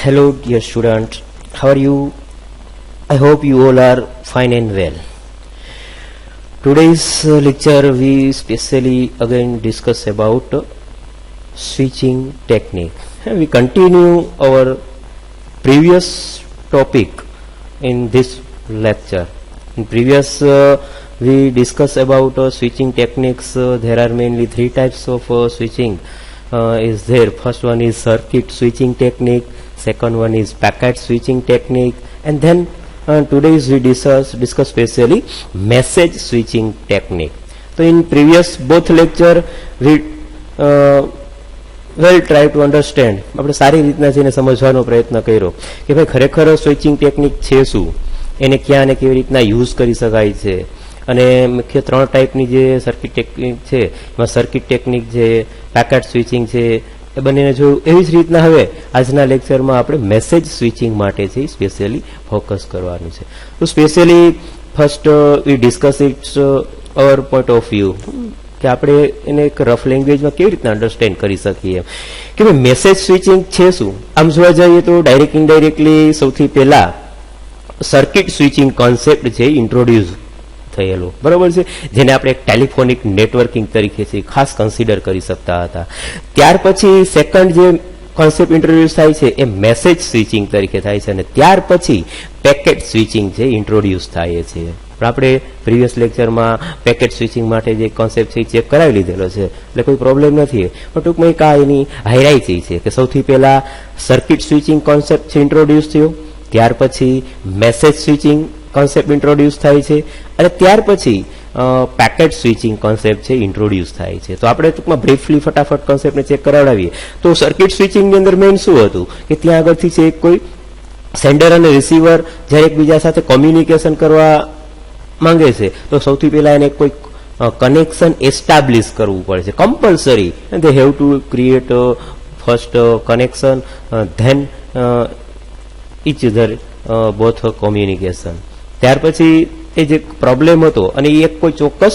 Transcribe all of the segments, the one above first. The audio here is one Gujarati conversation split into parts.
Hello, dear students. How are you? I hope you all are fine and well. Today's lecture we specially again discuss about switching technique. And we continue our previous topic in this lecture. In previous we discuss about switching techniques. There are mainly three types of switching. Is there. First one is circuit switching technique, second one is packet switching technique, and then today's we discuss specially message switching technique. So in previous both lecture we well try to understand, આપણે સારી રીતના જેને સમજવાનો પ્રયત્ન કર્યો કે ભાઈ ખરેખર સ્વિચિંગ ટેકનિક છે શું, એને ક્યાં અને કેવી રીતના યુઝ કરી શકાય છે, અને મુખ્ય ત્રણ ટાઈપની જે સર્કિટ ટેકનિક છે એમાં સર્કિટ ટેકનિક છે, પેકેટ સ્વિચિંગ છે, એ બંનેને જોયું. એવી જ રીતના હવે આજના લેક્ચરમાં આપણે મેસેજ સ્વિચિંગ માટે છે સ્પેશિયલી ફોકસ કરવાનું છે. તો specially first we discuss it's our point of view કે આપણે એને એક રફ લેંગ્વેજમાં કેવી રીતના અન્ડરસ્ટેન્ડ કરી શકીએ કે ભાઈ મેસેજ સ્વિચિંગ છે શું. આમ જોવા જઈએ તો ડાયરેક્ટ ઇનડાયરેક્ટલી સૌથી પહેલા સર્કિટ સ્વિચિંગ કોન્સેપ્ટ છે ઇન્ટ્રોડ્યુસ થયેલું, બરોબર છે, જેને આપણે એક ટેલિફોનિક નેટવર્કિંગ તરીકે છે ખાસ કન્સિડર કરી શકતા હતા. ત્યાર પછી સેકન્ડ જે કોન્સેપ્ટ ઇન્ટ્રોડ્યુસ થાય છે એ મેસેજ સ્વિચિંગ તરીકે થાય છે, અને ત્યાર પછી પેકેટ સ્વિચિંગ છે ઇન્ટ્રોડ્યુસ થાય છે. પણ આપણે પ્રીવિયસ લેક્ચરમાં પેકેટ સ્વિચિંગ માટે જે કોન્સેપ્ટ છે એ ચેક કરાવી લીધેલો છે, એટલે કોઈ પ્રોબ્લેમ નથી. પણ ટૂંકમાં એક આ એની હાઇલાઇટ છે કે સૌથી પહેલા સર્કિટ સ્વિચિંગ કોન્સેપ્ટ છે ઇન્ટ્રોડ્યુસ થયો, ત્યાર પછી મેસેજ સ્વિચિંગ કોન્સેપ્ટ ઇન્ટ્રોડ્યુસ થાય છે, અને ત્યાર પછી પેકેટ સ્વિચિંગ કોન્સેપ્ટ છે ઇન્ટ્રોડ્યુસ થાય છે. તો આપણે ટૂંકમાં બ્રીફલી ફટાફટ કોન્સેપ્ટને ચેક કરાવડાવીએ તો સર્કિટ સ્વિચિંગની અંદર મેઇન શું હતું કે ત્યાં આગળથી છે કોઈ સેન્ડર અને રિસીવર જ્યારે એકબીજા સાથે કોમ્યુનિકેશન કરવા માંગે છે તો સૌથી પહેલા એને કોઈ કનેક્શન એસ્ટાબ્લિશ કરવું પડે છે, compulsory. They have to create first connection, then each other both communication. ત્યાર પછી એ જે પ્રોબ્લેમ હતો અને એ એક કોઈ ચોક્કસ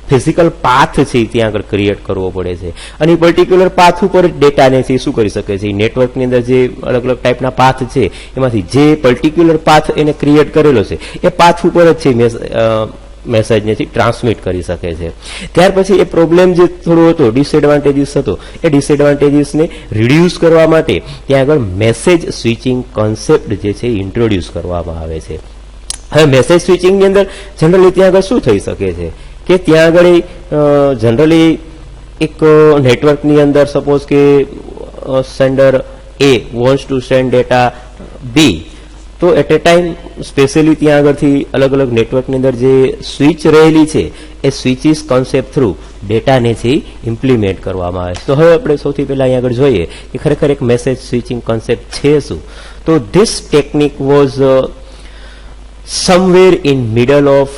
ફિઝિકલ પાથ છે ત્યાં આગળ ક્રિએટ કરવો પડે છે, અને એ પર્ટિક્યુલર પાથ ઉપર ડેટાને છે શું કરી શકે છે. નેટવર્કની અંદર જે અલગ અલગ ટાઈપના પાથ છે એમાંથી જે પર્ટિક્યુલર પાથ એને ક્રિએટ કરેલો છે એ પાથ ઉપર જ છે મેસેજને ટ્રાન્સમિટ કરી શકે છે. ત્યાર પછી એ પ્રોબ્લેમ જે થોડો હતો, ડિસએડવાન્ટેજીસ હતો, એ ડિસએડવાન્ટેજીસને રિડ્યુસ કરવા માટે ત્યાં આગળ મેસેજ સ્વિચિંગ કોન્સેપ્ટ જે છે ઇન્ટ્રોડ્યુસ કરવામાં આવે છે. હવે મેસેજ સ્વિચિંગની અંદર જનરલી ત્યાં આગળ શું થઈ શકે છે કે ત્યાં આગળ જનરલી એક નેટવર્કની અંદર સપોઝ કે sender A wants to send data B, તો એટ એ ટાઈમ સ્પેશિયલી ત્યાં આગળથી અલગ અલગ નેટવર્કની અંદર જે સ્વિચ રહેલી છે એ સ્વિચિસ કોન્સેપ્ટ થ્રુ ડેટાને છે ઇમ્પ્લિમેન્ટ કરવામાં આવે છે. તો હવે આપણે સૌથી પહેલા અહીંયા આગળ જોઈએ કે ખરેખર એક મેસેજ સ્વિચિંગ કોન્સેપ્ટ છે શું. તો this technique was somewhere in middle of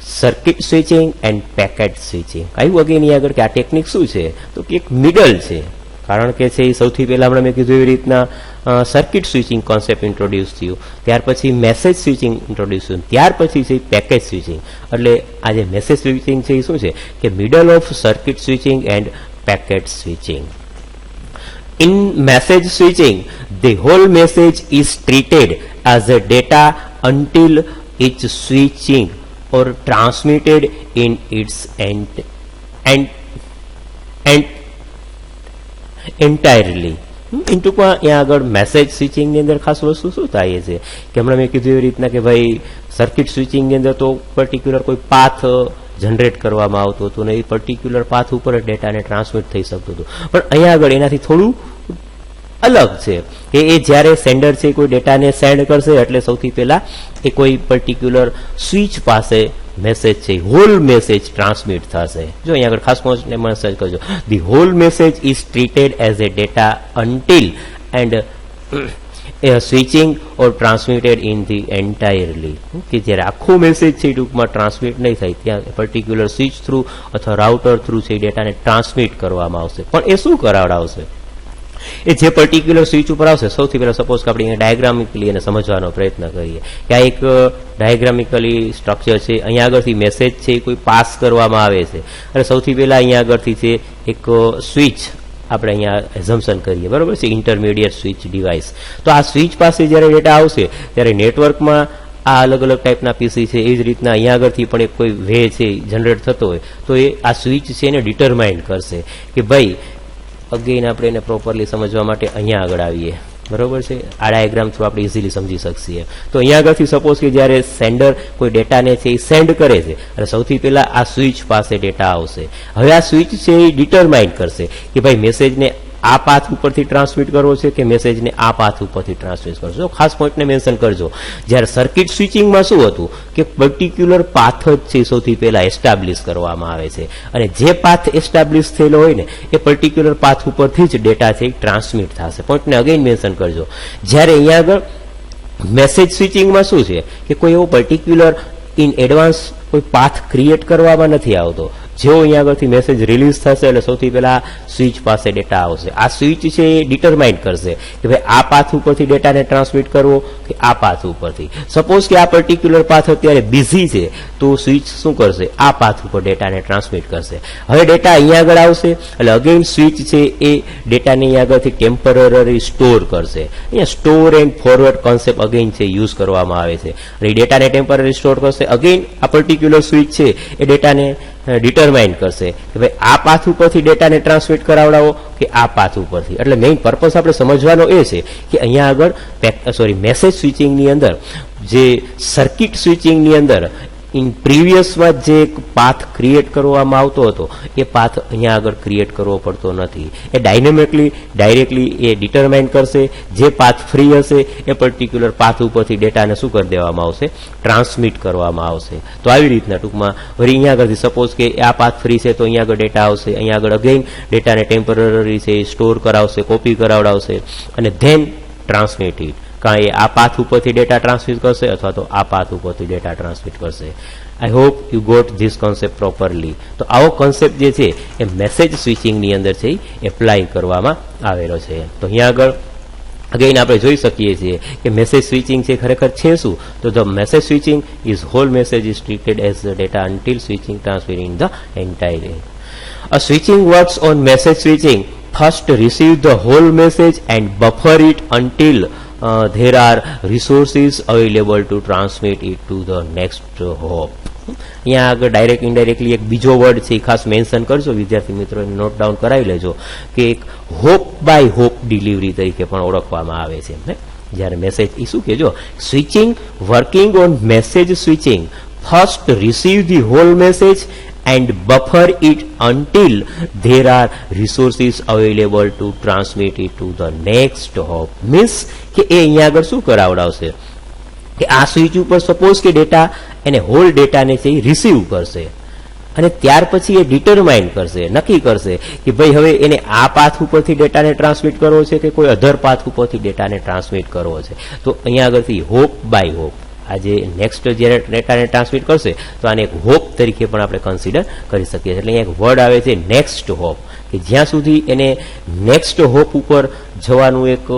circuit switching and packet switching. આવ્યું અગેન આગળ કે આ ટેકનિક શું છે તો કે એક મિડલ છે, કારણ કે છે એ સૌથી પહેલા હમણાં મેં કીધું એવી રીતના સર્કિટ સ્વિચિંગ કોન્સેપ્ટ ઇન્ટ્રોડ્યુસ થયું, ત્યાર પછી મેસેજ સ્વિચિંગ ઇન્ટ્રોડ્યુસ થયું, ત્યાર પછી છે પેકેટ સ્વિચિંગ. એટલે આ જે મેસેજ સ્વિચિંગ છે એ શું છે કે middle of circuit switching and packet switching. In message switching, the whole message is treated as a data until it's switching or transmitted in its entirely. ટૂંકમાં અહીંયા આગળ મેસેજ સ્વિચિંગની અંદર ખાસ વસ્તુ શું થાય છે કે હમણાં મેં કીધું એવી રીતના કે ભાઈ સર્કિટ સ્વિચિંગની અંદર તો પર્ટિક્યુલર કોઈ પાથ જનરેટ કરવામાં આવતું હતું ને એ પર્ટિક્યુલર પાથ ઉપર જ ડેટાને ટ્રાન્સમિટ થઈ શકતું હતું. પણ અહીંયા આગળ એનાથી થોડું અલગ છે કે એ જ્યારે સેન્ડર છે કોઈ ડેટાને સેન્ડ કરશે એટલે સૌથી પહેલા એ કોઈ પર્ટિક્યુલર સ્વિચ પાસે મેસેજ છે હોલ મેસેજ ટ્રાન્સમિટ થશે. જો અહીંયા આગળ ખાસ મેસેજ કરજો, the whole message is treated as a data until and switching or transmitted in the entirely. કે જ્યારે આખો મેસેજ છે ટૂંકમાં ટ્રાન્સમિટ નહીં થાય ત્યાં પર્ટિક્યુલર સ્વિચ થ્રુ અથવા રાઉટર થ્રુ છે ડેટાને ટ્રાન્સમિટ કરવામાં આવશે. પણ એ શું કરાવડાવશે, એ જે પર્ટિક્યુલર સ્વિચ ઉપર આવશે સૌથી પહેલા સપોઝ કે આપણે ડાયાગ્રામિકલી એને સમજવાનો પ્રયત્ન કરીએ કે આ એક ડાયાગ્રામિકલી સ્ટ્રક્ચર છે. અહીંયા આગળથી મેસેજ છે કોઈ પાસ કરવામાં આવે છે અને સૌથી પહેલા અહીંયા આગળથી છે એક સ્વિચ આપણે અહીંયા એઝમ્પશન કરીએ, બરોબર છે, ઇન્ટરમીડિયેટ સ્વિચ ડિવાઇસ. તો આ સ્વિચ પાસે જ્યારે ડેટા આવશે ત્યારે નેટવર્કમાં આ અલગ અલગ ટાઈપના પીસી છે. એ જ રીતના અહીંયા આગળથી પણ એક કોઈ વે છે જનરેટ થતો હોય તો એ આ સ્વિચ છે એને ડિટરમાઇન કરશે કે ભાઈ અગેન આપણે એને પ્રોપરલી સમજવા માટે અહીંયા આગળ આવીએ, બરોબર છે. આ ડાયાગ્રામ થ્રુ આપણે ઇઝીલી સમજી શકીએ. તો અહીંયા આગળથી સપોઝ કે જ્યારે સેન્ડર કોઈ ડેટાને છે એ સેન્ડ કરે છે અને સૌથી પહેલા આ સ્વિચ પાસે ડેટા આવશે. હવે આ સ્વિચ છે એ ડિટરમાઇન કરશે કે ભાઈ મેસેજને આ પાથ ઉપરથી ટ્રાન્સમિટ કરવો છે કે મેસેજને આ પાથ ઉપરથી ટ્રાન્સમિટ કરવો. ખાસ પોઈન્ટને મેન્શન કરજો. જ્યારે સર્કિટ સ્વિચિંગમાં શું હતું કે પર્ટિક્યુલર પાથ જ છે સૌથી પહેલા એસ્ટાબ્લિશ કરવામાં આવે છે અને જે પાથ એસ્ટાબ્લિશ થયેલો હોય ને એ પર્ટિક્યુલર પાથ ઉપરથી જ ડેટા છે ટ્રાન્સમિટ થશે. પોઈન્ટને અગેન મેન્શન કરજો. જ્યારે અહીંયા આગળ મેસેજ સ્વિચિંગમાં શું છે કે કોઈ એવો પર્ટિક્યુલર ઇન એડવાન્સ કોઈ પાથ ક્રિએટ કરવામાં નથી આવતો. જેવો અહીંયા આગળથી મેસેજ રિલીઝ થશે એટલે સૌથી પહેલા સ્વિચ પાસે ડેટા આવશે. આ સ્વિચ છે એ ડિટરમાઇન કરશે કે ભાઈ આ પાથ ઉપરથી ડેટાને ટ્રાન્સમિટ કરવો કે આ પાથ ઉપરથી. સપોઝ કે આ પર્ટિક્યુલર પાથ અત્યારે બિઝી છે તો સ્વિચ શું કરશે, આ પાથ ઉપર ડેટાને ટ્રાન્સમિટ કરશે. હવે ડેટા અહીંયા આગળ આવશે એટલે અગેન સ્વિચ છે એ ડેટાને અહીંયા આગળથી ટેમ્પરરી સ્ટોર કરશે. અહીંયા store and forward concept again છે યુઝ કરવામાં આવે છે. એટલે ડેટાને ટેમ્પરરી સ્ટોર કરશે. અગેન આ પર્ટિક્યુલર સ્વિચ છે એ ડેટાને ડિટરમાઇન કરશે કે ભાઈ આ પાથ ઉપરથી ડેટાને ટ્રાન્સમિટ કરાવડાવો કે આ પાથ ઉપરથી. એટલે મેઇન પર્પસ આપણે સમજવાનો એ છે કે અહીંયા આગળ મેસેજ સ્વિચિંગની અંદર જે સર્કિટ સ્વિચિંગની અંદર ઇન પ્રીવિયસમાં જે પાથ ક્રિએટ કરવામાં આવતો હતો એ પાથ અહીંયા આગળ ક્રિએટ કરવો પડતો નથી. એ ડાયરેક્ટલી એ ડિટરમાઇન કરશે. જે પાથ ફ્રી હશે એ પર્ટિક્યુલર પાથ ઉપરથી ડેટાને શું કરી દેવામાં આવશે, ટ્રાન્સમિટ કરવામાં આવશે. તો આવી રીતના ટૂંકમાં વળી અહીંયા આગળથી સપોઝ કે આ પાથ ફ્રી છે તો અહીંયા આગળ ડેટા આવશે. અહીંયા આગળ અગેન ડેટાને ટેમ્પરરી છે સ્ટોર કરાવશે, કોપી કરાવડાવશે અને ધેન ટ્રાન્સમિટ ઇટ. કાં એ આ પાથ ઉપરથી ડેટા ટ્રાન્સમિટ કરશે અથવા તો આ પાથ ઉપરથી ડેટા ટ્રાન્સમિટ કરશે. I hope you got this concept properly. તો આવો કોન્સેપ્ટ જે છે એ મેસેજ સ્વિચિંગની અંદર છે એપ્લાય કરવામાં આવેલો છે. તો અહીંયા આગળ અગેન આપણે જોઈ શકીએ છીએ કે મેસેજ સ્વિચિંગ છે ખરેખર છે શું, તો the message switching is whole message is treated as the data until switching transferring the entire. A switching works on message switching. First receive the whole message and buffer it until there are resources available to transmit it to the next hop. અહીંયા આગળ ડાયરેક્ટ ઇનડાયરેક્ટલી એક બીજો વર્ડ છે એ ખાસ મેન્શન કરજો વિદ્યાર્થી મિત્રો, નોટ ડાઉન કરાવી લેજો કે એક હોપ બાય હોપ ડિલિવરી તરીકે પણ ઓળખવામાં આવે છે. જ્યારે મેસેજ એ શું કહેજો, switching working on message switching first receive the whole message and buffer it until there are resources available to transmit it to the next hop. Means કે એ અહીંયા આગળ શું કરાવડાવશે કે આ સ્વિચ ઉપર સપોઝ કે ડેટા એને હોલ ડેટાને છે એ રિસીવ કરશે અને ત્યાર પછી એ ડિટરમાઇન કરશે, નક્કી કરશે કે ભાઈ હવે એને આ પાથ ઉપરથી ડેટાને ટ્રાન્સમિટ કરવો છે કે કોઈ અધર પાથ ઉપરથી ડેટાને ટ્રાન્સમિટ કરવો છે. તો અહીંયા આગળથી હોપ બાય હોપ આજે નેક્સ્ટ જ્યારે ડેટાને ટ્રાન્સમિટ કરશે તો આને એક હોપ તરીકે પણ આપણે કન્સિડર કરી શકીએ છીએ. એટલે અહીંયા એક વર્ડ આવે છે નેક્સ્ટ હોપ, કે જ્યાં સુધી એને નેક્સ્ટ હોપ ઉપર જવાનું એક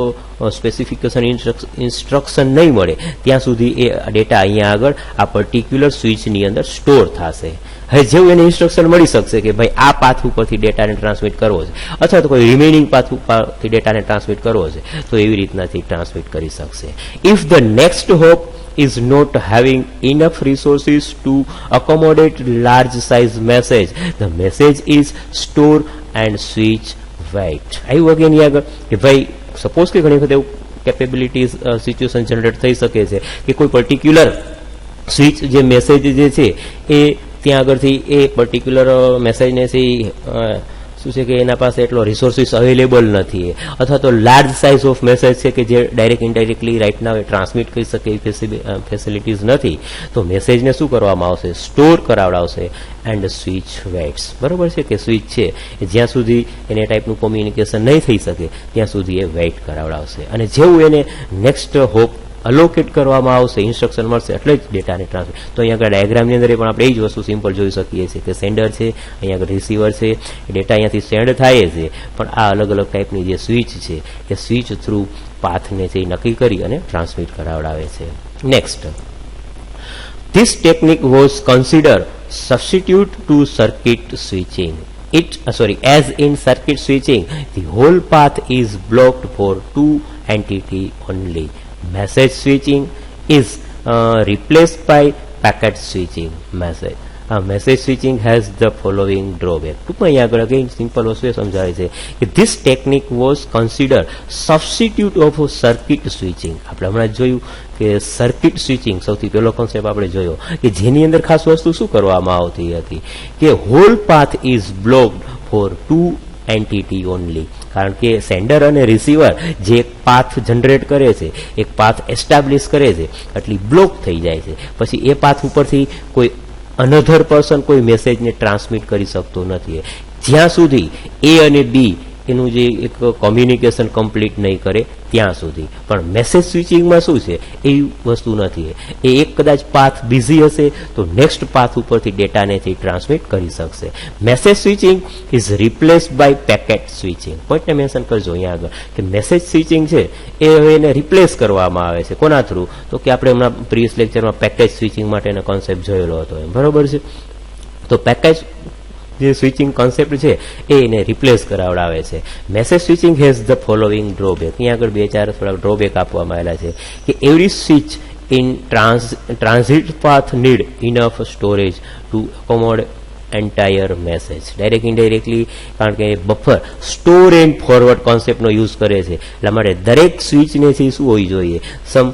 સ્પેસિફિકેશન ઇન્સ્ટ્રક્શન નહીં મળે ત્યાં સુધી એ ડેટા અહીંયા આગળ આ પર્ટિક્યુલર સ્વિચની અંદર સ્ટોર થશે. હવે જેવું એને ઇન્સ્ટ્રક્શન મળી શકશે કે ભાઈ આ પાથ ઉપરથી ડેટાને ટ્રાન્સમિટ કરવો છે અથવા તો કોઈ રિમેનિંગ પાથ ઉપરથી ડેટાને ટ્રાન્સમિટ કરવો છે તો એવી રીતનાથી ટ્રાન્સમિટ કરી શકશે. If the next hope is not having enough resources to accommodate large size message, the message is store and switch wait. આવ્યું અગેન આગળ કે ભાઈ સપોઝ કે ઘણી વખત એવું કેપેબિલિટીઝ સિચ્યુએશન જનરેટ થઈ શકે છે કે કોઈ પર્ટિક્યુલર સ્વિચ જે મેસેજ જે છે એ ત્યાં આગળથી એ પર્ટિક્યુલર મેસેજને છે શું છે કે એના પાસે એટલો રિસોર્સિસ અવેલેબલ નથી અથવા તો લાર્જ સાઇઝ ઓફ મેસેજ છે કે જે direct indirectly right now transmit કરી શકે એવી ફેસિલિટીઝ નથી. તો મેસેજને શું કરવામાં આવશે, સ્ટોર કરાવડાવશે એન્ડ સ્વિચ વેઇટ્સ. બરોબર છે કે સ્વિચ છે એ જ્યાં સુધી એને ટાઈપનું કોમ્યુનિકેશન નહીં થઈ શકે ત્યાં સુધી એ વેઇટ કરાવડાવશે અને જેવું એને નેક્સ્ટ હોપ અલોકેટ કરવામાં આવશે, ઇન્સ્ટ્રક્શન મળશે એટલે જ ડેટાને ટ્રાન્સફર. તો અહીંયા આગળ ડાયાગ્રામની અંદર પણ આપણે એ જ વસ્તુ સિમ્પલ જોઈ શકીએ છીએ કે સેન્ડર છે, અહીંયા આગળ રિસીવર છે, ડેટા અહીંયાથી સેન્ડ થાય છે પણ આ અલગ અલગ ટાઈપની જે સ્વિચ છે એ સ્વિચ થ્રુ પાથને છે એ નક્કી કરી અને ટ્રાન્સમિટ કરાવડાવે છે. Next, this technique was consider substitute to circuit switching. as in circuit switching, the whole path is blocked for two entity only. Message switching is replaced by packet switching. Message switching has the following drawback. ટૂંકમાં અહીંયા આગળ અગેન સિમ્પલ વસ્તુ એ સમજાવે છે કે this technique was considered substitute of circuit switching. આપણે હમણાં જોયું કે સર્કિટ સ્વિચિંગ સૌથી પહેલો કોન્સેપ્ટ આપણે જોયો કે જેની અંદર ખાસ વસ્તુ શું કરવામાં આવતી હતી કે whole path is blocked for two entity only. કારણ કે સેન્ડર અને રિસીવર જે એક પાથ જનરેટ કરે છે, એક પાથ એસ્ટાબ્લિશ કરે છે, એટલે બ્લોક થઈ જાય છે. પછી એ પાથ ઉપરથી કોઈ અનધર પર્સન કોઈ મેસેજને ટ્રાન્સમિટ કરી શકતો નથી જ્યાં સુધી એ અને બી એનું જે એક કોમ્યુનિકેશન કમ્પ્લીટ નહીં કરે ત્યાં સુધી. પણ મેસેજ સ્વિચિંગમાં શું છે એવી વસ્તુ નથી. એ એક કદાચ પાથ બિઝી હશે તો નેક્સ્ટ પાથ ઉપરથી ડેટાને ટ્રાન્સમિટ કરી શકશે. Message switching is replaced by packet switching. પોઈન્ટને મેન્શન કરજો અહીંયા આગળ કે મેસેજ સ્વિચિંગ છે એ હવે એને રિપ્લેસ કરવામાં આવે છે કોના થ્રુ, તો કે આપણે હમણાં પ્રીવિયસ લેક્ચરમાં પેકેજ સ્વિચિંગ માટેનો કોન્સેપ્ટ જોયેલો હતો એમ, બરોબર છે. તો પેકેજ જે સ્વિચિંગ કોન્સેપ્ટ છે એ એને રિપ્લેસ કરાવડાવે છે. Message switching has the following drawback. અહીંયા આગળ બે ચાર થોડા ડ્રોબેક આપવામાં આવેલા છે કે every switch in transit path need enough storage to accommodate entire message. Direct indirectly કારણ કે બફર સ્ટોર એન્ડ ફોરવર્ડ કોન્સેપ્ટનો યુઝ કરે છે એટલા માટે દરેક સ્વિચને શું હોવી જોઈએ, સમ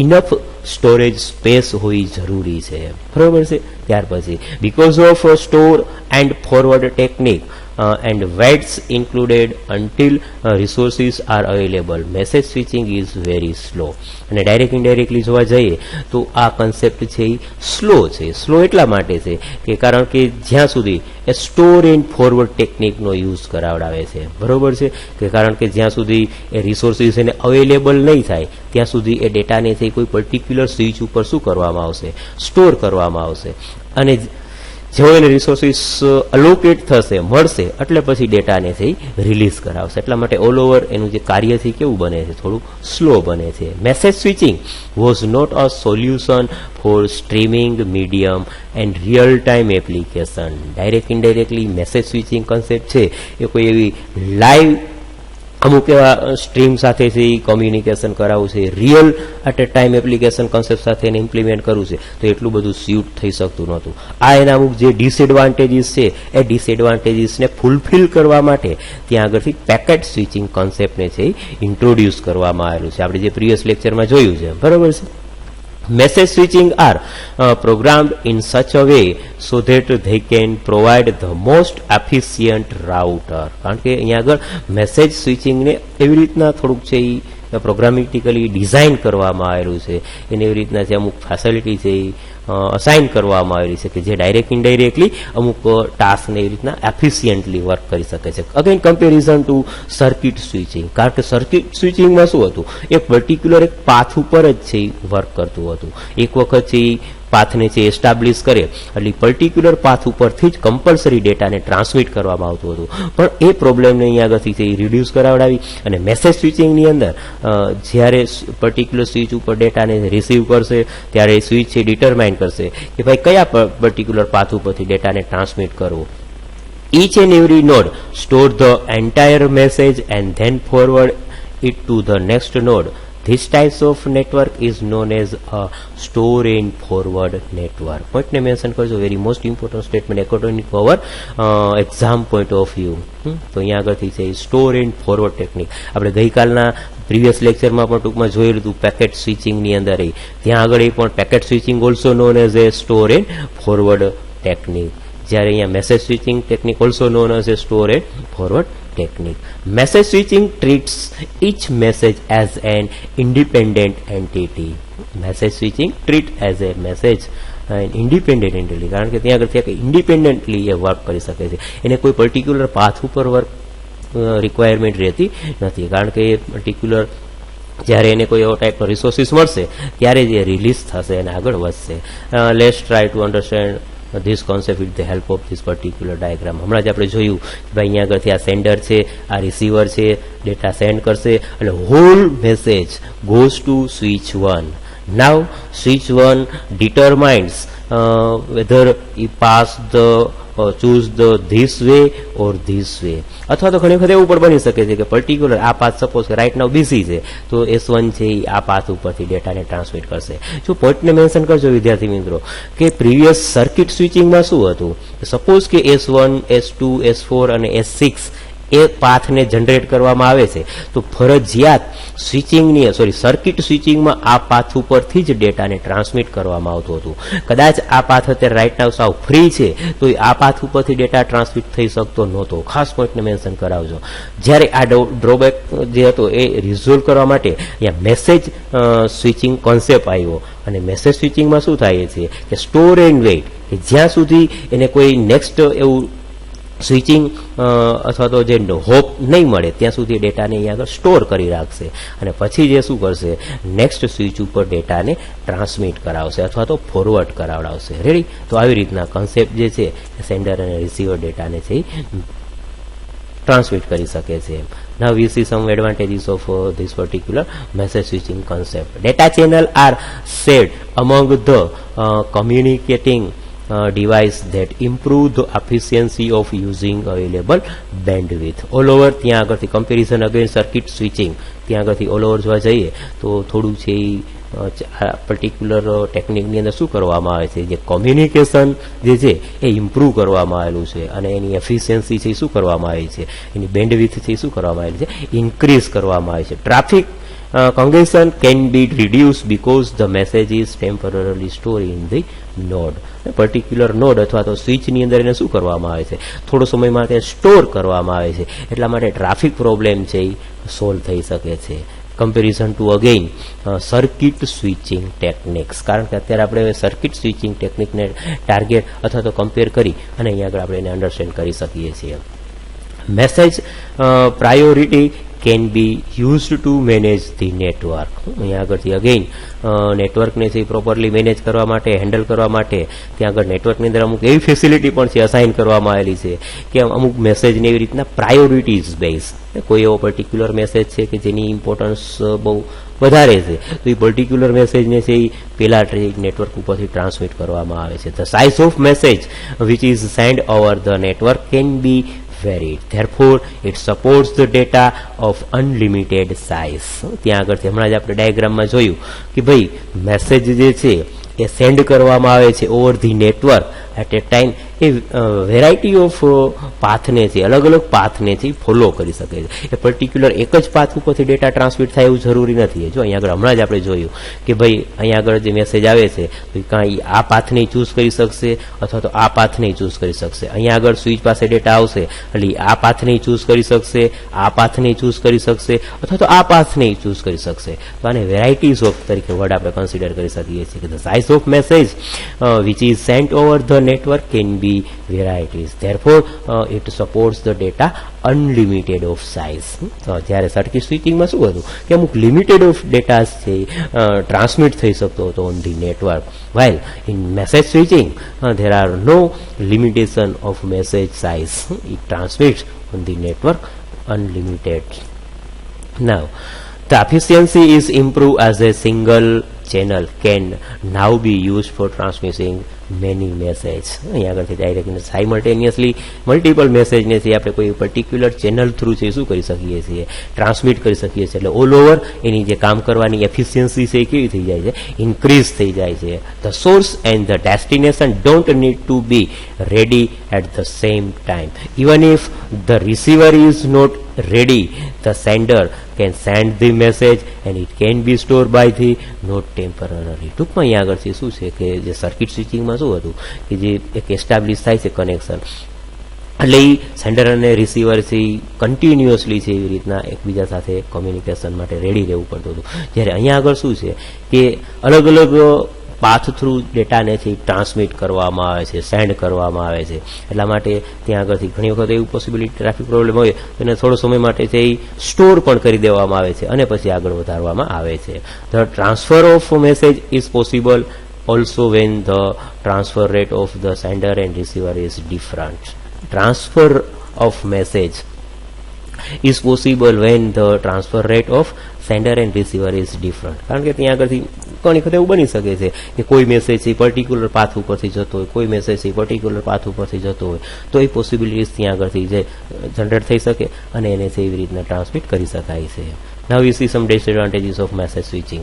ઇનફ સ્ટોરેજ સ્પેસ હોવી જરૂરી છે, બરોબર છે. ત્યાર પછી because of store and forward technique and waits included until resources are available, message switching is very slow. અને ડાયરેક્ટ ઇનડાયરેક્ટલી જોવા જઈએ તો આ કન્સેપ્ટ છે એ સ્લો છે. સ્લો એટલા માટે છે કે કારણ કે જ્યાં સુધી એ સ્ટોર એન્ડ ફોરવર્ડ ટેકનિકનો યુઝ કરાવડાવે છે, બરોબર છે. કે કારણ કે જ્યાં સુધી એ રિસોર્સિસ એને અવેલેબલ નહીં થાય ત્યાં સુધી એ ડેટાને કોઈ પર્ટિક્યુલર સ્વિચ ઉપર શું કરવામાં આવશે, સ્ટોર કરવામાં આવશે. અને જેવો એને રિસોર્સિસ અલોકેટ થશે, મળશે, એટલે પછી ડેટાને રિલીઝ કરાવશે. એટલા માટે ઓલ ઓવર એનું જે કાર્ય છે કેવું બને છે, થોડું સ્લો બને છે. Message switching was not a solution for streaming medium and real time application. Direct indirectly message switching concept છે એ કોઈ એવી લાઈવ અમુક એવા સ્ટ્રીમ સાથે કોમ્યુનિકેશન કરાવવું છે, real at a time application concept સાથે એને ઇમ્પ્લિમેન્ટ કરવું છે તો એટલું બધું સ્યુટ થઈ શકતું નહોતું. આ એના અમુક જે ડિસએડવાન્ટેજીસ છે એ ડિસએડવાન્ટેજીસને ફૂલફિલ કરવા માટે ત્યાં આગળથી પેકેટ સ્વિચિંગ કોન્સેપ્ટને ઇન્ટ્રોડ્યુસ કરવામાં આવેલું છે. આપણે જે પ્રીવિયસ લેક્ચરમાં જોયું છે, બરોબર છે. Message switching are programmed in such a way so that they can provide the most efficient router. કારણ કે અહીંયા આગળ મેસેજ સ્વિચિંગને એવી રીતના થોડુંક છે એ પ્રોગ્રામેટિકલી ડિઝાઇન કરવામાં આવેલું છે, એને એવી રીતના જે અમુક ફેસિલિટી છે એ અસાઇન કરવામાં આવેલી છે કે જે ડાયરેક્ટ ઇનડાયરેક્ટલી અમુક ટાસ્કને એવી રીતના એફિશિયન્ટલી વર્ક કરી શકે છે. Again comparison two circuit switching. કારણ કે સર્કિટ સ્વિચિંગમાં શું હતું, એક પર્ટિક્યુલર એક પાથ ઉપર જ છે વર્ક કરતું હતું. એક વખત છે પાથને એસ્ટાબ્લિશ કરે એટલે પર્ટિક્યુલર પાથ ઉપરથી જ કમ્પલસરી ડેટાને ટ્રાન્સમિટ કરવામાં આવતું હતું. પણ એ પ્રોબ્લેમને અહીંયા આગળથી રિડ્યુસ કરાવડાવી અને મેસેજ સ્વિચિંગની અંદર જ્યારે પર્ટિક્યુલર સ્વિચ ઉપર ડેટાને રિસીવ કરશે ત્યારે એ સ્વિચ છે ડિટરમાઇન કરશે કે ભાઈ કયા પર્ટિક્યુલર પાથ ઉપરથી ડેટાને ટ્રાન્સમિટ કરવો. Each and every node store the entire message and then forward it to the next node. This types of network is known as a store and forward network. Point ne mention કરજો, very most important statement according to our exam point of view. તો અહીંયા આગળથી છે સ્ટોર એન્ડ ફોરવર્ડ ટેકનિક. આપણે ગઈકાલના પ્રીવિયસ લેક્ચરમાં પણ ટૂંકમાં જોયેલું હતું પેકેટ સ્વિચિંગની અંદર. ત્યાં આગળ એ પણ packet switching also known as a store and forward technique. જ્યારે અહીંયા message switching technique also known as a store and forward technique. Message switching treats each message as an independent entity. Message switching treat as a message an independent entity. કારણ કે ત્યાં આગળ ઇન્ડિપેન્ડન્ટલી એ વર્ક કરી શકે છે, એને કોઈ પર્ટિક્યુલર પાથ ઉપર વર્ક રિક્વાયરમેન્ટ રહેતી નથી. કારણ કે એ પર્ટિક્યુલર જ્યારે એને કોઈ એવો ટાઈપનો રિસોર્સિસ મળશે ત્યારે જ એ રિલીઝ થશે અને આગળ વધશે. Let's try to understand this concept with the help of this particular diagram. હમણાં જ આપણે જોયું કે ભાઈ અહીંયા આગળથી આ સેન્ડર છે, આ રિસીવર છે, ડેટા સેન્ડ કરશે એટલે whole message goes to switch 1. Now switch 1 determines whether he pass the choose the this way or this way. અથવા તો ઘણી વખત એવું પણ બની શકે છે કે પર્ટિક્યુલર આ પાથ સપોઝ કે રાઈટ નાઉ બીસી છે તો S1 છે એ આ પાથ ઉપરથી ડેટાને ટ્રાન્સમિટ કરશે. જો પોઈન્ટને મેન્શન કરજો વિદ્યાર્થી મિત્રો કે પ્રીવિયસ સર્કિટ સ્વિચિંગમાં શું હતું. સપોઝ કે S1, S2, S4 અને S6 એ પાથને જનરેટ કરવામાં આવે છે તો ફરજિયાત સર્કિટ સ્વિચિંગમાં આ પાથ ઉપરથી જ ડેટાને ટ્રાન્સમિટ કરવામાં આવતું હતું. કદાચ આ પાથ અત્યારે રાઈટ નાવ સાવ ફ્રી છે તો આ પાથ ઉપરથી ડેટા ટ્રાન્સમિટ થઈ શકતો નહોતો. ખાસ પોઈન્ટને મેન્શન કરાવજો. જ્યારે આ ડ્રોબેક જે હતો એ રિઝોલ્વ કરવા માટે અહીંયા મેસેજ સ્વિચિંગ કોન્સેપ્ટ આવ્યો અને મેસેજ સ્વિચિંગમાં શું થાય છે કે સ્ટોર એન્ડ વેઇટ, કે જ્યાં સુધી એને કોઈ નેક્સ્ટ એવું સ્વિચિંગ અથવા તો જે હોપ નહીં મળે ત્યાં સુધી ડેટાને અહીંયા આગળ સ્ટોર કરી રાખશે અને પછી જે શું કરશે નેક્સ્ટ સ્વિચ ઉપર ડેટાને ટ્રાન્સમિટ કરાવશે અથવા તો ફોરવર્ડ કરાવડાવશે. રેડી? તો આવી રીતના કન્સેપ્ટ જે છે સેન્ડર અને રિસીવર ડેટાને છે ટ્રાન્સમિટ કરી શકે છે. Now we see some advantages of this particular message switching concept. Data channel are shared among the communicating device that improve the efficiency of using available bandwidth. All over ત્યાં આગળથી કમ્પેરિઝન અગેન્સ્ટ સર્કિટ સ્વિચિંગ ત્યાં આગળથી ઓલ ઓવર જોવા જઈએ તો થોડું છે આ પર્ટિક્યુલર ટેકનિકની અંદર શું કરવામાં આવે છે, જે કોમ્યુનિકેશન જે છે એ ઇમ્પ્રૂવ કરવામાં આવેલું છે અને એની એફિશિયન્સી છે એ શું કરવામાં આવી છે, એની બેન્ડવિડ્થ છે એ શું કરવામાં આવેલી છે, ઇન્ક્રીઝ કરવામાં આવી છે. Traffic congestion can be reduced because the message is temporarily stored in the node. Particular node અથવા તો સ્વિચની અંદર એને શું કરવામાં આવે છે, થોડો સમય માટે સ્ટોર કરવામાં આવે છે. એટલા માટે ટ્રાફિક પ્રોબ્લેમ છે એ સોલ્વ થઈ શકે છે. Comparison to again circuit switching techniques, કારણ કે અત્યારે આપણે સર્કિટ સ્વિચિંગ ટેકનિકને ટાર્ગેટ અથવા તો કમ્પેર કરી અને અહીંયા આગળ આપણે એને અન્ડરસ્ટેન્ડ કરી શકીએ છીએ. Message priority can be used to manage the network. અહીંયા આગળથી અગેઇન નેટવર્કને છે પ્રોપરલી મેનેજ કરવા માટે, હેન્ડલ કરવા માટે ત્યાં આગળ નેટવર્કની અંદર અમુક એવી ફેસિલિટી પણ છે અસાઇન કરવામાં આવેલી છે કે અમુક મેસેજને એવી રીતના પ્રાયોરિટીઝ બેઝ, કોઈ એવો પર્ટિક્યુલર મેસેજ છે કે જેની ઇમ્પોર્ટન્સ બહુ વધારે છે તો એ પર્ટિક્યુલર મેસેજને છે એ પેલા નેટવર્ક ઉપરથી ટ્રાન્સમિટ કરવામાં આવે છે. The size of message which is send over the network can B varied. Therefore, it supports the data of unlimited size. ત્યાં આગળથી હમણાં જ આપણે ડાયાગ્રામમાં જોયું કે ભાઈ મેસેજ જે છે એ સેન્ડ કરવામાં આવે છે over the network at a time a variety of પાથને છે, અલગ અલગ પાથને છે ફોલો કરી શકે છે. એ પર્ટિક્યુલર એક જ પાથ ઉપરથી ડેટા ટ્રાન્સમિટ થાય એવું જરૂરી નથી. જો અહીંયા આગળ હમણાં જ આપણે જોયું કે ભાઈ અહીંયા આગળ જે મેસેજ આવે છે તો કાંઈ આ પાથને ચૂઝ કરી શકશે અથવા તો આ પાથને ચૂઝ કરી શકશે. અહીંયા આગળ સ્વિચ પાસે ડેટા આવશે એટલે આ પાથને ચૂઝ કરી શકશે, આ પાથને ચૂઝ કરી શકશે અથવા તો આ પાથને ચૂઝ કરી શકશે. તો આને વેરાયટીઝ ઓફ તરીકે વર્ડ આપણે કન્સિડર કરી શકીએ છીએ કે the size of message which is sent over the network can be varieties. Therefore, it supports the data unlimited of size. તો જ્યારે સર્કિટ સ્વિચિંગમાં શું હતું કે અમુક લિમિટેડ ઓફ ડેટા છે ટ્રાન્સમિટ થઈ શકતો હતો on the network, while in message switching there are no limitation of message size. It transmits on the network unlimited. Now, the efficiency is improved as a single channel can now be used for transmitting many message. અહીંયા આગળથી ડાયરેક્ટ સાઇમલ્ટેનિયસલી મલ્ટિપલ મેસેજને છે આપણે કોઈ પર્ટિક્યુલર ચેનલ થ્રુ છે શું કરી શકીએ છીએ, ટ્રાન્સમિટ કરી શકીએ છીએ. એટલે ઓલ ઓવર એની જે કામ કરવાની એફિશિયન્સી છે એ કેવી થઈ જાય છે, ઇન્ક્રીઝ થઈ જાય છે. The source and the destination don't need to be ready at the same time. Even if the receiver is not ready, the sender can send the message and it can be stored by the node temporarily. ટૂંકમાં અહીંયા આગળથી શું છે કે જે સર્કિટ સ્વિચિંગમાં શું હતું કે જે એક એસ્ટાબ્લિશ થાય છે કનેક્શન, એટલે એ સેન્ડર અને રિસીવર છે કન્ટિન્યુઅસલી છે એવી રીતના એકબીજા સાથે કોમ્યુનિકેશન માટે રેડી રહેવું પડતું હતું. જ્યારે અહીંયા આગળ શું છે કે અલગ અલગ પાથ થ્રુ ડેટાને છે ટ્રાન્સમિટ કરવામાં આવે છે, સેન્ડ કરવામાં આવે છે. એટલા માટે ત્યાં આગળથી ઘણી વખત એવું પોસિબિલિટી ટ્રાફિક પ્રોબ્લેમ હોય તો એને થોડો સમય માટે છે એ સ્ટોર પણ કરી દેવામાં આવે છે અને પછી આગળ વધારવામાં આવે છે. The transfer of message is possible also when the transfer rate of the sender and receiver is different. Transfer of message is possible when the transfer rate of sender and receiver is different. કારણ કે ત્યાં આગળથી ઘણી વખત એવું બની શકે છે કે કોઈ મેસેજ છે પર્ટિક્યુલર પાથ ઉપરથી જતો હોય, કોઈ મેસેજ છે પર્ટિક્યુલર પાથ ઉપરથી જતો હોય, તો એ પોસિબિલિટીઝ ત્યાં આગળથી જે જનરેટ થઈ શકે અને એને છે એવી રીતના ટ્રાન્સમિટ કરી શકાય છે. Now you see some disadvantages of message switching.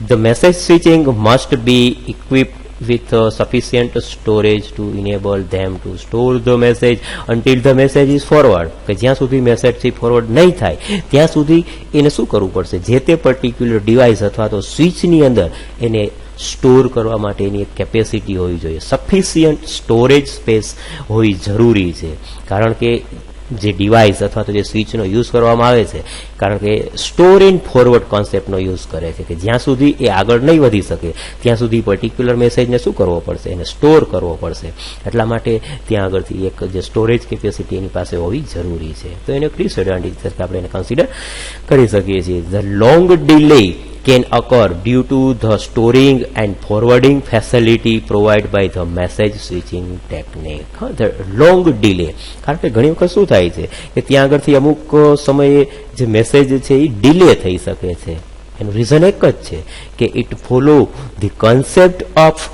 The message switching must be equipped with sufficient storage to enable them to store the message until the message is forward. કે જ્યાં સુધી મેસેજ થી ફોરવર્ડ નહીં થાય ત્યાં સુધી એને શું કરવું પડશે, જે તે પર્ટિક્યુલર ડિવાઇસ અથવા તો સ્વિચની અંદર એને સ્ટોર કરવા માટેની એક કેપેસિટી હોવી જોઈએ, સફિશિયન્ટ સ્ટોરેજ સ્પેસ હોવી જરૂરી છે. કારણ કે જે ડિવાઇસ અથવા તો જે સ્વિચનો યુઝ કરવામાં આવે છે, કારણ કે સ્ટોર એન્ડ ફોરવર્ડ કોન્સેપ્ટનો યુઝ કરે છે કે જ્યાં સુધી એ આગળ નહીં વધી શકે ત્યાં સુધી પર્ટિક્યુલર મેસેજને શું કરવો પડશે, એને સ્ટોર કરવો પડશે. એટલા માટે ત્યાં આગળથી એક જે સ્ટોરેજ કેપેસિટી એની પાસે હોવી જરૂરી છે. તો એને ડિસએડવાન્ટેજ તરીકે આપણે એને કન્સિડર કરી શકીએ છીએ. The long delay can occur due to the storing and forwarding facility provided by the message switching technique. The long delay, કારણ કે ઘણી વખત શું થાય છે કે ત્યાં આગળથી અમુક સમયે જે મેસેજ છે એ ડિલે થઈ શકે છે. એનું રીઝન એક જ છે કે it follow the concept of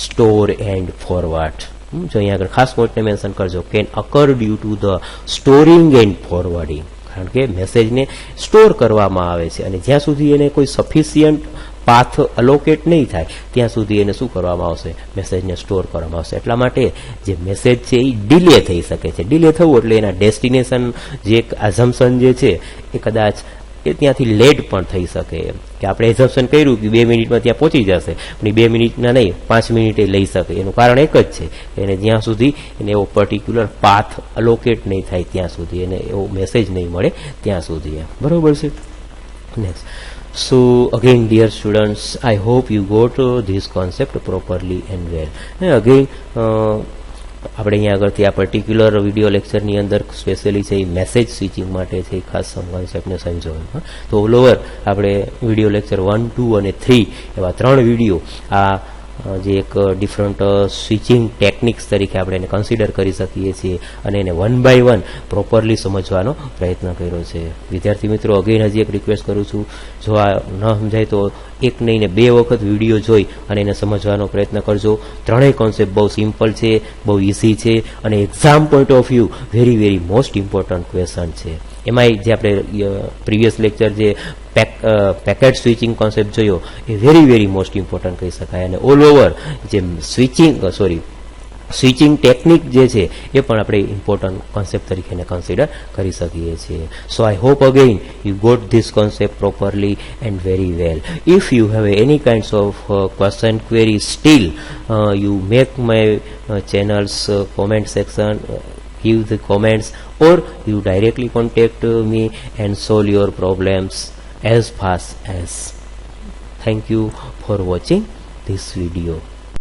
store and forward. જો અહીંયા આગળ ખાસ પોઈન્ટને મેન્શન કરજો, can occur due to the storing and forwarding. કારણ કે મેસેજને સ્ટોર કરવામાં આવે છે અને જ્યાં સુધી એને કોઈ સફિશિયન્ટ પાથ અલોકેટ નહીં થાય ત્યાં સુધી એને શું કરવામાં આવશે, મેસેજને સ્ટોર કરવામાં આવશે. એટલા માટે જે મેસેજ છે એ ડિલે થઈ શકે છે. ડિલે થવું એટલે એના ડેસ્ટિનેશન જે એક અઝમ્પશન જે છે એ કદાચ એ ત્યાંથી લેટ પણ થઈ શકે. એમ કે આપણે એઝમ્પશન કર્યું કે 2 મિનિટમાં ત્યાં પહોંચી જશે, પણ 2 મિનિટના નહીં 5 મિનિટે લઈ શકે. એનું કારણ એક જ છે કે એને જ્યાં સુધી એને એવો પર્ટિક્યુલર પાથ અલોકેટ નહીં થાય ત્યાં સુધી, એને એવો મેસેજ નહીં મળે ત્યાં સુધી. બરોબર છે. Next. So again, dear students, I hope you got this concept properly and well. And again, આપણે અહીંયા આગળથી આ પર્ટિક્યુલર વિડીયો લેક્ચરની અંદર સ્પેશિયલી છે એ મેસેજ સ્વિચિંગ માટે છે એ ખાસ કોન્સેપ્ટને સમજવાનું. તો ઓલ ઓવર આપણે વિડીયો લેક્ચર 1, 2 અને 3 એવા 3 વિડીયો આ જે એક ડિફરન્ટ સ્વિચિંગ ટેકનિક્સ તરીકે આપણે એને કન્સિડર કરી શકીએ છીએ અને એને 1 by 1 પ્રોપરલી સમજવાનો પ્રયત્ન કર્યો છે. વિદ્યાર્થી મિત્રો, અગેન હજી એક રિક્વેસ્ટ કરું છું, જો આ ન સમજાય તો એક નહીં ને 2 વખત વિડીયો જોઈ અને એને સમજવાનો પ્રયત્ન કરજો. ત્રણેય કોન્સેપ્ટ બહુ સિમ્પલ છે, બહુ ઇઝી છે અને exam point of view very most important question છે. એમાંય જે આપણે પ્રીવિયસ લેક્ચર જે પેકેટ સ્વિચિંગ કોન્સેપ્ટ જોયો એ વેરી મોસ્ટ ઇમ્પોર્ટન્ટ કહી શકાય. અને ઓલ ઓવર જે સ્વિચિંગ ટેકનિક જે છે એ પણ આપણે ઇમ્પોર્ટન્ટ કોન્સેપ્ટ તરીકે કન્સિડર કરી શકીએ છીએ. So I hope again you got this concept properly and very well. If you have any kinds of question query still, you make my channel's comment section, give the comments, or you directly contact me and solve your problems as fast as. Thank you for watching this video.